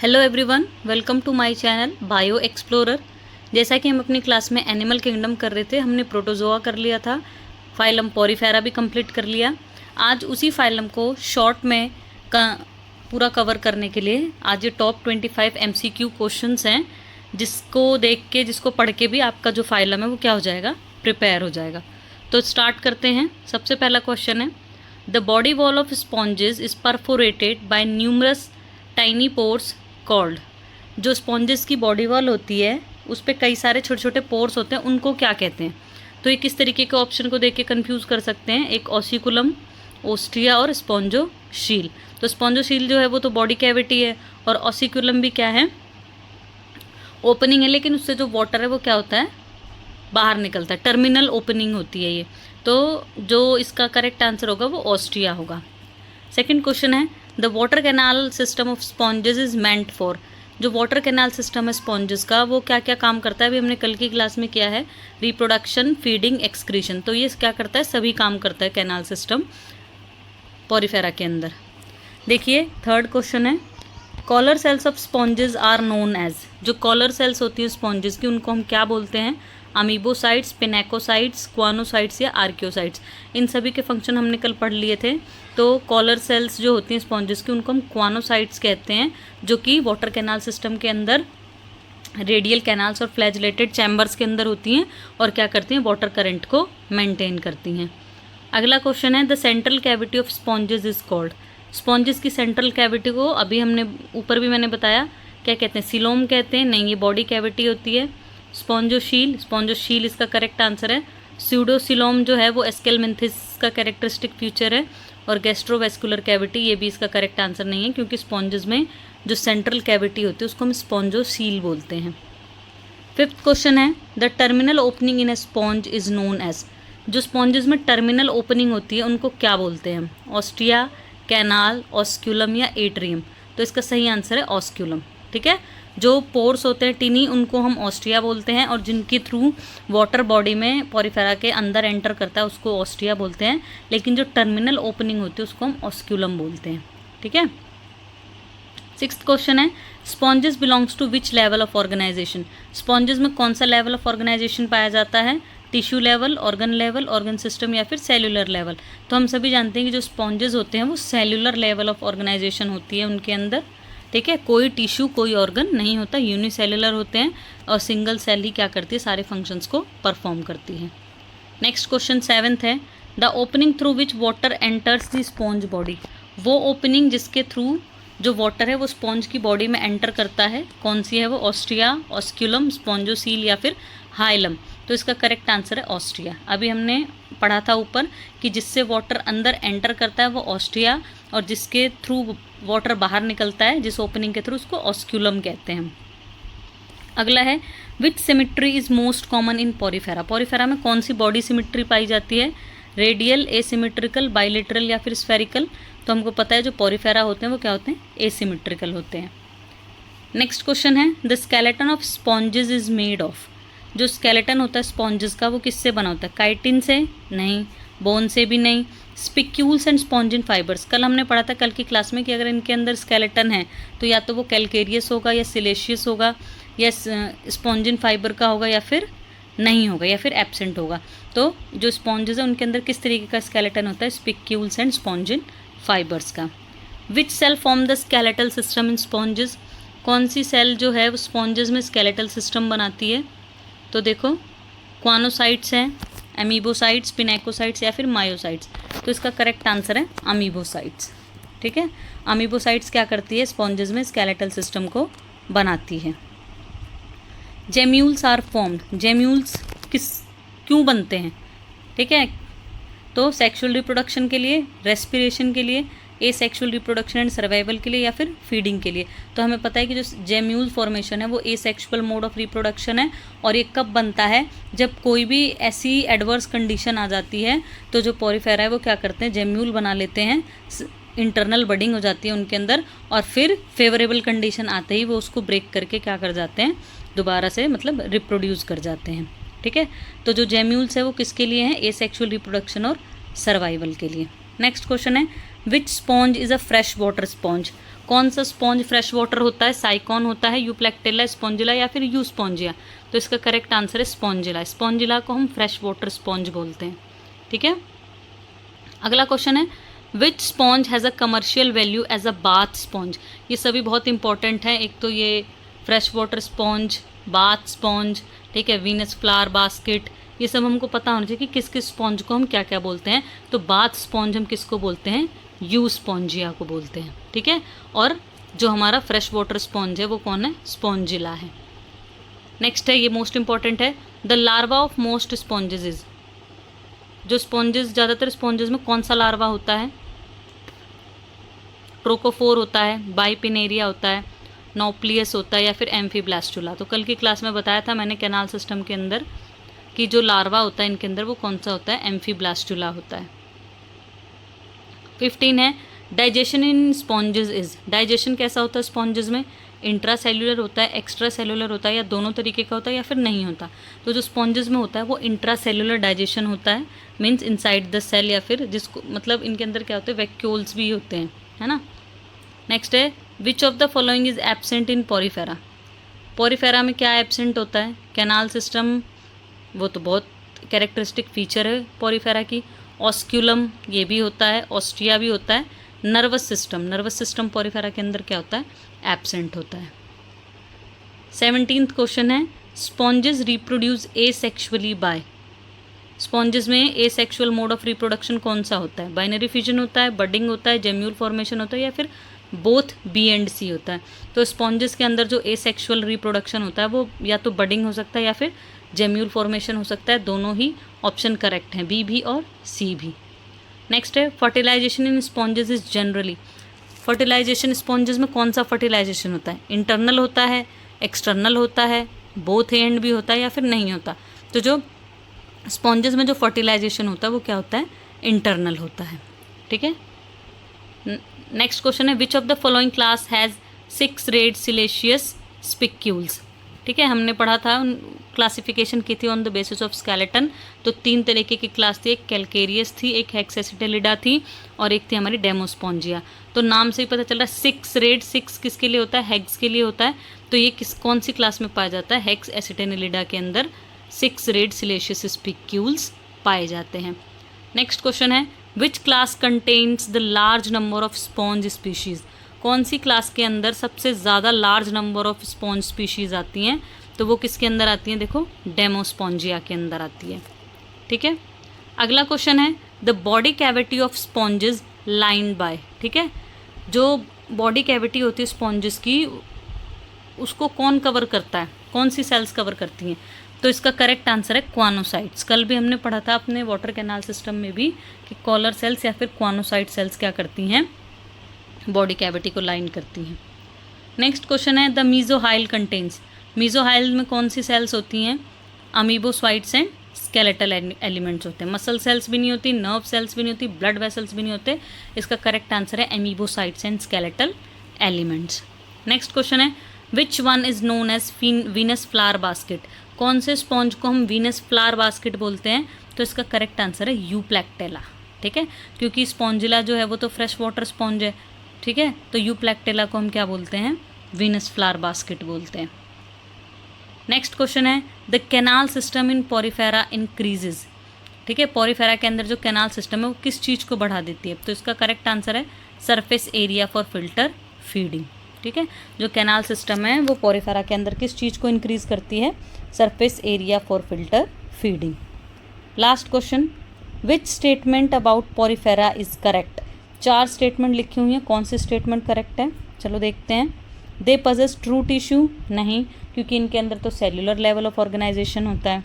Hello everyone, welcome to my channel Bio Explorer. जैसा कि हम अपनी क्लास में एनिमल किंगडम कर रहे थे, हमने प्रोटोजोआ कर लिया था, फाइलम पॉरीफेरा भी कंप्लीट कर लिया। आज उसी फाइलम को शॉर्ट में पूरा कवर करने के लिए आज ये टॉप 25 MCQ क्वेश्चंस हैं, जिसको पढ़ के भी आपका जो फाइलम है वो क्या हो जाएगा, प्रिपेयर हो जाएगा। तो स्टार्ट करते हैं। सबसे पहला क्वेश्चन है, the body wall of sponges is perforated by numerous tiny pores called. जो स्पॉन्जेस की बॉडी वॉल होती है उस पर कई सारे छोटे छोटे पोर्स होते हैं, उनको क्या कहते हैं? तो ये किस तरीके के ऑप्शन को देख के कन्फ्यूज़ कर सकते हैं। एक ऑसिकुलम, ओस्ट्रिया और स्पॉन्जोशील। तो स्पॉन्जोशील जो है वो तो बॉडी कैविटी है, और ऑसिकुलम भी क्या है, ओपनिंग है, लेकिन उससे जो वाटर है वो क्या होता है, बाहर निकलता है, टर्मिनल ओपनिंग होती है ये। तो जो इसका करेक्ट आंसर होगा वो ऑस्ट्रिया होगा। सेकेंड क्वेश्चन है, the water canal system of sponges is meant for. जो वाटर कैनाल सिस्टम है स्पॉन्जेस का, वो क्या क्या काम करता है, अभी हमने कल की क्लास में किया है, रिप्रोडक्शन, फीडिंग, एक्सक्रीशन। तो ये क्या करता है, सभी काम करता है कैनाल सिस्टम पॉरीफेरा के अंदर। देखिए थर्ड क्वेश्चन है, collar cells of sponges are known as. जो कॉलर सेल्स होती हैं स्पॉन्जेस की, उनको हम क्या बोलते हैं? अमीबोसाइट्स, पिनेकोसाइट्स, क्वानोसाइट्स या आर्कियोसाइट्स। इन सभी के फंक्शन हमने कल पढ़ लिए थे। तो कॉलर सेल्स जो होती हैं स्पॉन्जेस की, उनको हम क्वानोसाइट्स कहते हैं, जो कि वाटर कैनाल सिस्टम के अंदर रेडियल कैनाल्स और फ्लैजिलेटेड चैम्बर्स के अंदर होती हैं और क्या करती हैं, वाटर करंट को मेंटेन करती हैं। अगला क्वेश्चन है, the central cavity of sponges is called. Sponges की सेंट्रल कैविटी को अभी हमने ऊपर भी मैंने बताया, क्या कहते हैं, सिलोम कहते हैं। नहीं, ये बॉडी कैविटी होती है। स्पॉन्जोशील, स्पॉन्जोशील इसका करेक्ट आंसर है। स्यूडोसिलोम जो है वो एस्केलमेंथिस का कैरेक्टरिस्टिक फीचर है। और गैस्ट्रोवेस्कुलर कैविटी, ये भी इसका करेक्ट आंसर नहीं है, क्योंकि स्पॉन्जेस में जो सेंट्रल कैविटी होती है उसको हम स्पॉन्जोसील बोलते हैं। फिफ्थ क्वेश्चन है, the terminal opening in a sponge is known as. जो स्पॉन्जेस में टर्मिनल ओपनिंग होती है उनको क्या बोलते हैं? ऑस्टिया, कैनाल, ऑस्क्यूलम या एट्रियम। तो इसका सही आंसर है ऑस्क्यूलम। ठीक है, जो पोर्स होते हैं टिनी, उनको हम ऑस्ट्रिया बोलते हैं, और जिनके थ्रू वाटर बॉडी में पॉरीफेरा के अंदर एंटर करता है उसको ऑस्ट्रिया बोलते हैं, लेकिन जो टर्मिनल ओपनिंग होती है उसको हम ऑस्क्यूलम बोलते हैं। ठीक है। सिक्स्थ क्वेश्चन है, sponges belongs to which level of organisation. Sponges में कौन सा लेवल ऑफ ऑर्गेनाइजेशन पाया जाता है? Tissue level, organ level, organ system या फिर सेल्यूलर लेवल। तो हम सभी जानते हैं कि जो स्पॉन्जेस होते हैं वो सेल्यूलर लेवल ऑफ ऑर्गेनाइजेशन होती है उनके अंदर। ठीक है, कोई टिश्यू, कोई ऑर्गन नहीं होता, यूनिसेल्युलर होते हैं, और सिंगल सेल ही क्या करती है, सारे फंक्शंस को परफॉर्म करती है। नेक्स्ट क्वेश्चन सेवन्थ है, the opening through which water enters the sponge body. वो ओपनिंग जिसके थ्रू जो वाटर है वो स्पॉन्ज की बॉडी में एंटर करता है, कौन सी है वो? ऑस्ट्रिया, ऑस्क्यूलम, स्पॉन्जोसील या फिर हाइलम। तो इसका करेक्ट आंसर है ऑस्ट्रिया। अभी हमने पढ़ा था ऊपर कि जिससे वाटर अंदर एंटर करता है वो ऑस्ट्रिया, और जिसके थ्रू वाटर बाहर निकलता है, जिस ओपनिंग के थ्रू, उसको ऑस्क्यूलम कहते हैं। अगला है, which symmetry is most common in porifera. Porifera में कौन सी बॉडी सिमिट्री पाई जाती है? रेडियल, एसिमेट्रिकल, बाइलेटरल या फिर स्फेरिकल। तो हमको पता है जो पॉरीफेरा होते हैं वो क्या होते हैं, एसिमेट्रिकल होते हैं। नेक्स्ट क्वेश्चन है, the skeleton of sponges is made of. जो स्केलेटन होता है स्पॉन्जेस का वो किससे बना होता है? काइटिन से? नहीं। बोन से भी नहीं। Spicules and spongin fibres. कल हमने पढ़ा था कल की क्लास में कि अगर इनके अंदर स्केलेटन है तो या तो वो कैलकेरियस होगा या सिलेशियस होगा या स्पॉन्जिन फाइबर का होगा या फिर नहीं होगा या फिर एब्सेंट होगा। तो जो स्पॉन्जेस है उनके अंदर किस तरीके का स्केलेटन होता है? स्पिक्यूल्स एंड स्पॉन्जिन फाइबर्स का। Which cell form the skeletal system in sponges. कौन सी सेल जो है वो स्पॉन्जेस में स्केलेटल सिस्टम बनाती है? तो देखो, क्वानोसाइट्स हैं, अमीबोसाइट्स, पिनेकोसाइट्स या फिर मायोसाइट्स। तो इसका करेक्ट आंसर है अमीबोसाइट्स। ठीक है, अमीबोसाइट्स क्या करती है, स्पॉन्जेस में स्केलेटल सिस्टम को बनाती है। Gemmules are formed. जेम्यूल्स क्यों बनते हैं? ठीक है, तो सेक्सुअल रिप्रोडक्शन के लिए, रेस्पिरेशन के लिए, एसेक्सुअल रिप्रोडक्शन एंड सर्वाइवल के लिए या फिर फीडिंग के लिए। तो हमें पता है कि जो जेम्यूल फॉर्मेशन है वो एसेक्सुअल मोड ऑफ रिप्रोडक्शन है, और ये कब बनता है? जब कोई भी ऐसी एडवर्स कंडीशन आ जाती है तो जो पॉरीफेरा है वो क्या करते हैं, जेम्यूल बना लेते हैं, इंटरनल बडिंग हो जाती है उनके अंदर, और फिर फेवरेबल कंडीशन आते ही वो उसको ब्रेक करके क्या कर जाते हैं, दोबारा से मतलब रिप्रोड्यूस कर जाते हैं। ठीक है, तो जो जेम्यूल्स है वो किसके लिए हैं? एसेक्सुअल रिप्रोडक्शन और सर्वाइवल के लिए। नेक्स्ट क्वेश्चन है which sponge is a fresh water sponge. कौन सा स्पॉन्ज फ्रेश वाटर होता है? साइकॉन होता है, यूप्लेक्टेला, स्पॉन्जिला या फिर यू स्पॉन्जिया। तो इसका करेक्ट आंसर है स्पॉन्जिला। स्पॉन्जिला को हम फ्रेश वाटर स्पॉन्ज बोलते हैं। ठीक है, अगला क्वेश्चन है which sponge has a commercial value as a bath sponge. ये सभी बहुत इंपॉर्टेंट है। एक तो ये fresh water sponge, bath sponge, ठीक है, वीनस फ्लावर बास्केट, ये सब हमको पता होना चाहिए कि किस किस स्पॉन्ज को हम क्या क्या बोलते हैं। तो बाथ स्पॉन्ज हम किसको बोलते हैं? यू स्पॉन्जिया को बोलते हैं। ठीक है, और जो हमारा फ्रेश वाटर स्पॉन्ज है वो कौन है? स्पॉन्जिला है। नेक्स्ट है, ये मोस्ट इंपॉर्टेंट है, the larva of most sponges is. जो स्पॉन्जेस, ज़्यादातर स्पॉन्जेस में कौन सा लार्वा होता है? ट्रोकोफोर होता है, बाइपिनेरिया होता है, नोप्लियस होता है या फिर एम्फीब्लास्टुला। तो कल की क्लास में बताया था मैंने कैनाल सिस्टम के अंदर कि जो लार्वा होता है इनके अंदर वो कौन सा होता है? एम्फीब्लास्टुला होता है। 15 है digestion in sponges is. Digestion कैसा होता है स्पॉन्जेस में? इंट्रा सेल्यूलर होता है, एक्स्ट्रा सेल्यूलर होता है या दोनों तरीके का होता है या फिर नहीं होता। तो जो स्पॉन्जेस में होता है वो इंट्रा सेल्यूलर डाइजेशन होता है, मीन्स इनसाइड द सेल, या फिर जिसको मतलब इनके अंदर क्या होते हैं? वैक्यूल्स भी होते हैं, है ना। नेक्स्ट है which of the following is absent in porifera. Porifera में क्या एब्सेंट होता है? कैनाल सिस्टम, वो तो बहुत कैरेक्टरिस्टिक फीचर है पॉरीफेरा की। ऑस्क्यूलम ये भी होता है, ऑस्ट्रिया भी होता है। Nervous system, nervous system Porifera के अंदर क्या होता है? एब्सेंट होता है। 17th क्वेश्चन है sponges reproduce asexually by. Sponges में एसेक्सुअल मोड ऑफ रिप्रोडक्शन कौन सा होता है? बाइनरी फिजन होता है, बडिंग होता है, जेम्यूल फॉर्मेशन होता है या फिर बोथ बी एंड सी होता है। तो स्पॉन्जेस के अंदर जो एसेक्सुअल रिप्रोडक्शन होता है वो या तो बडिंग हो सकता है या फिर जेम्यूल फॉर्मेशन हो सकता है। दोनों ही ऑप्शन करेक्ट हैं, बी भी और सी भी। नेक्स्ट है fertilisation in sponges is generally. Fertilisation sponges में कौन सा फर्टिलाइजेशन होता है? इंटरनल होता है, एक्सटर्नल होता है, बोथ एंड भी होता है या फिर नहीं होता। तो जो स्पॉन्जेस में जो फर्टिलाइजेशन होता है वो क्या होता है? इंटरनल होता है। ठीक है, नेक्स्ट क्वेश्चन है which of the following class has 6 ray siliceous spicules. ठीक है, हमने पढ़ा था, क्लासिफिकेशन की थी on the basis of skeleton. तो 3 तरीके की क्लास थी, एक कैलकेरियस थी, एक हेक्सेसिटेलिडा थी और एक थी हमारी डेमोस्पॉन्जिया। तो नाम से ही पता चल रहा है 6 रेड, 6 किसके लिए होता है? हेक्स के लिए होता है। तो ये कौन सी क्लास में पाया जाता है? हेक्स एसिटेनिलिडा के अंदर 6 रेड सिलेशियस स्पिक्यूल्स पाए जाते हैं। नेक्स्ट क्वेश्चन है which class contains the large number of sponge species. कौन सी क्लास के अंदर सबसे ज़्यादा large number of sponge species आती हैं? तो वो किसके अंदर आती हैं? देखो, डेमोस्पॉन्जिया के अंदर आती है। ठीक है, अगला क्वेश्चन है the body cavity of sponges lined by. ठीक है, जो बॉडी कैविटी होती है स्पॉन्जेस की उसको कौन कवर करता है? कौन सी सेल्स कवर करती हैं? तो इसका करेक्ट आंसर है क्वानोसाइट्स। कल भी हमने पढ़ा था अपने वाटर कैनाल सिस्टम में भी कि कॉलर सेल्स या फिर क्वानोसाइट सेल्स क्या करती हैं? बॉडी कैविटी को लाइन करती हैं। नेक्स्ट क्वेश्चन है द मीजोहाइल कंटेन्स। मीजोहाइल में कौन सी सेल्स होती हैं? अमीबोसाइट्स एंड स्केलेटल एलिमेंट्स होते हैं। मसल सेल्स भी नहीं होती, नर्व सेल्स भी नहीं होती, ब्लड वेसल्स भी नहीं होते। इसका करेक्ट आंसर है amoebocytes and skeletal elements. Next question है which one is known as Venus flower basket. कौन से स्पॉन्ज को हम वीनस फ्लावर बास्केट बोलते हैं? तो इसका करेक्ट आंसर है यूप्लेक्टेला। ठीक है, क्योंकि स्पॉन्जिला जो है वो तो फ्रेश वाटर स्पॉन्ज है। ठीक है, तो यूप्लेक्टेला को हम क्या बोलते हैं? वीनस फ्लावर बास्केट बोलते हैं। नेक्स्ट क्वेश्चन है the canal system in Porifera increases. ठीक है, पॉरीफेरा के अंदर जो कैनाल सिस्टम है वो किस चीज़ को बढ़ा देती है? तो इसका करेक्ट आंसर है surface area for filter feeding. ठीक है, जो कैनाल सिस्टम है वो पॉरीफेरा के अंदर किस चीज़ को इंक्रीज करती है? Surface area for filter feeding. Last question which statement about Porifera is correct. 4 statement लिखी हुई हैं, कौन सी स्टेटमेंट करेक्ट है? चलो देखते हैं। दे पजेस ट्रू टिश्यू, नहीं, क्योंकि इनके अंदर तो सेल्यूलर लेवल ऑफ ऑर्गेनाइजेशन होता है।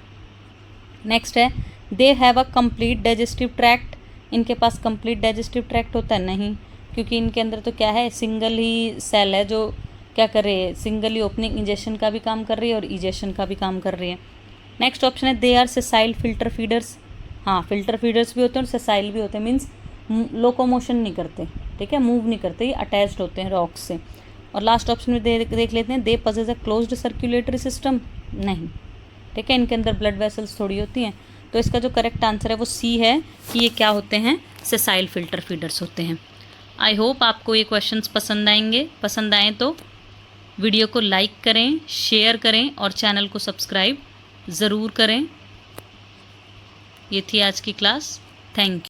नेक्स्ट है they have a complete digestive tract, इनके पास कंप्लीट डाइजेस्टिव ट्रैक्ट होता है, नहीं, क्योंकि इनके अंदर तो क्या है? सिंगल ही सेल है जो क्या कर रही है? सिंगल ही ओपनिंग इंजेक्शन का भी काम कर रही है और इजेक्शन का भी काम कर रही है। नेक्स्ट ऑप्शन है they are sessile filter feeders. हाँ, फिल्टर फीडर्स भी होते हैं और सेसाइल भी होते हैं, मीन्स लोकोमोशन नहीं करते। ठीक है, मूव नहीं करते, ये अटैच्ड होते हैं रॉक्स से। और लास्ट ऑप्शन में देख लेते हैं they possess a closed circulatory system, नहीं। ठीक है, इनके अंदर ब्लड वेसल्स थोड़ी होती हैं। तो इसका जो करेक्ट आंसर है वो सी है कि ये क्या होते हैं? सेसाइल फिल्टर फीडर्स होते हैं। आई होप आपको ये क्वेश्चंस पसंद आएंगे। पसंद आएँ तो वीडियो को लाइक करें, शेयर करें और चैनल को सब्सक्राइब ज़रूर करें। ये थी आज की क्लास। Thank you.